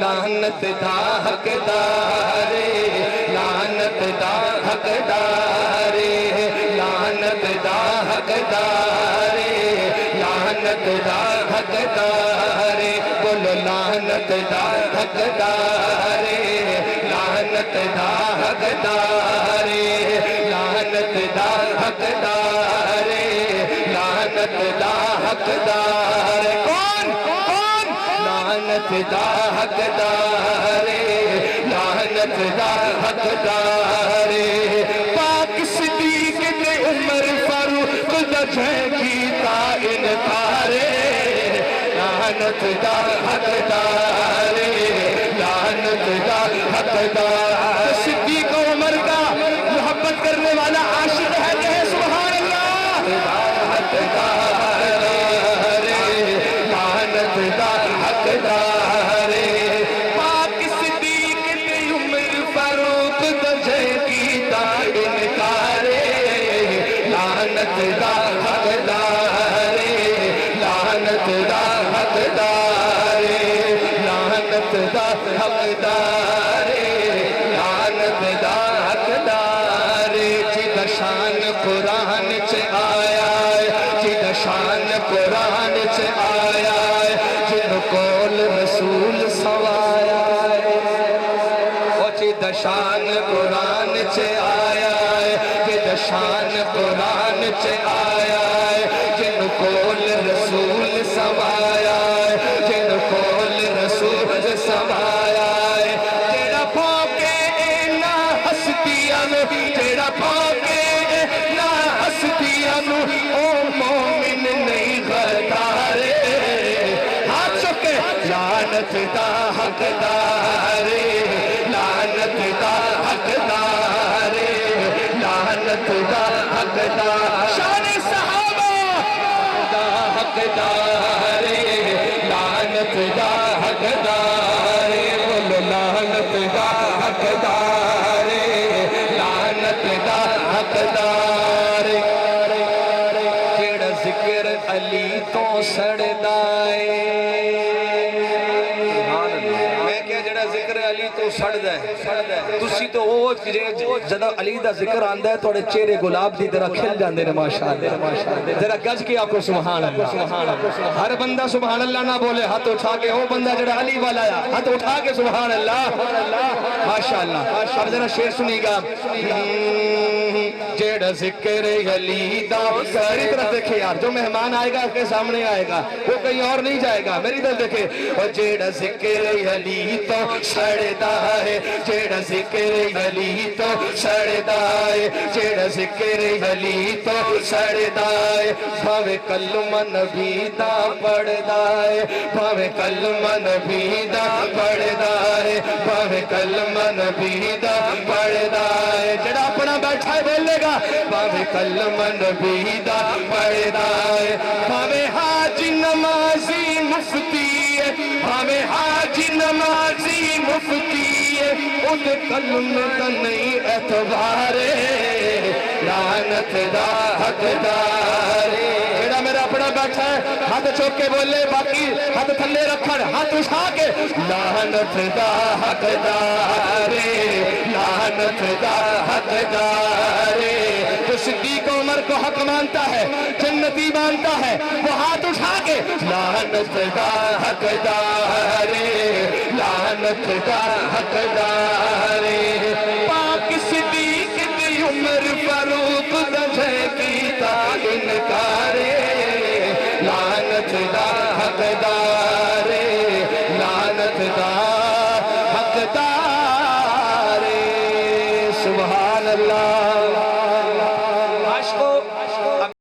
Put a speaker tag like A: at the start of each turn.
A: لعنت دا حقدارے لعنت دا حقدارے لعنت دا حقدارے لعنت دا حقدارے بولو لعنت دا حقدارے لعنت دا حقدارے لعنت دا حقدارے لعنت دا حقدارے کون کون لعنت دا حقدارے لعنت دا حقدارے پاک صدیق دے عمر فاروق دا جھینکیتا انکارے لعنت دا حقدارے لعنت دا حقدارے صدیق عمر کا محبت کرنے والا عاشق ہے کہ سبحان اللہ حقدارے لعنت دا حقدارے پاک صدیق دے عمر فاروق دا جھینکیتا انکارے لعنت دا حقدارے لعنت دا حقدارے لعنت دا حقدارے لعنت دا حقدارے جدا شان قرآن چ آیا ہے جدا شان قرآن چ آیا ہے جن کول رسول سوایا ہے وہ جدا شان قرآن چ آیا ہے جدا شان قرآن چ آیا ہے جن کول رسول سوایا ہے جن کول رسول سوایا ہے تیرا پھونکے نہ ہستیاں تیرا پھونکے نہ ہستیاں او مومن نہیں غدارے ہاتھ چکے لعنت دا حقدارے لعنت دا حقدارے لعنت دا حقدارے شان صحابہ دا حقدارے لعنت دا حقدارے بولو لعنت دا حقدارے لعنت دا حقدارے جیڑا ذکر علی تو سڑدائے میں کیا جیڑا ذکر علی تو سڑدائے تسی تو وہ جدہ علی دا ذکر آندہ ہے توڑے چہرے گلاب دی طرح کھل جاندے نے ماشاءاللہ ذرا گج کے آپ کو سبحان اللہ ہر بندہ سبحان اللہ نہ بولے ہاتھ اٹھا کے وہ بندہ جڑا علی والا ہے ہاتھ اٹھا کے سبحان اللہ ماشاءاللہ اب ذرا شعر سنی گا جیڑا ذکر علی دا ساری طرف دیکھے یار جو مہمان آئے گا کے سامنے آئے گا وہ کہیں اور نہیں جائے گا میری دل دیکھے اور جیڑا ذکر علی تو سڑدا ہے جیڑا ذکر علی تو سڑدا ہے جیڑا ذکر علی تو سڑدا ہے بھاوے کلمہ نبی دا پڑھدا ہے بھاوے کلمہ نبی دا پڑھدا ہے بھاوے کلمہ نبی دا پڑھدا ہے جڑا اپنا بیٹھا ہے بولے گا بھاوے کلمہ نبی دا پڑھدا ہے بھاوے حاجی نمازی مفتی ہے بھاوے حاجی نمازی مفتی ہے ان کلمہ دا نہیں اعتبارے لعنت دا حقدارے جڑا میرا اپنا بیٹھا ہے ہاتھ چوک کے بولے باقی ہاتھ تھلے رکھن ہاتھ اٹھا کے لعنت دا حقدارے لعنت دا حقدارے جو صدیق عمر کو حق مانتا ہے جنتی مانتا ہے وہ ہاتھ اٹھا کے لعنت دا حقدارے لعنت دا حقدارے پاک صدیق دی عمر فاروق دا جھینکیتا انکارے لعنت دا حقدارے لعنت دا حقدارے سبحان اللہ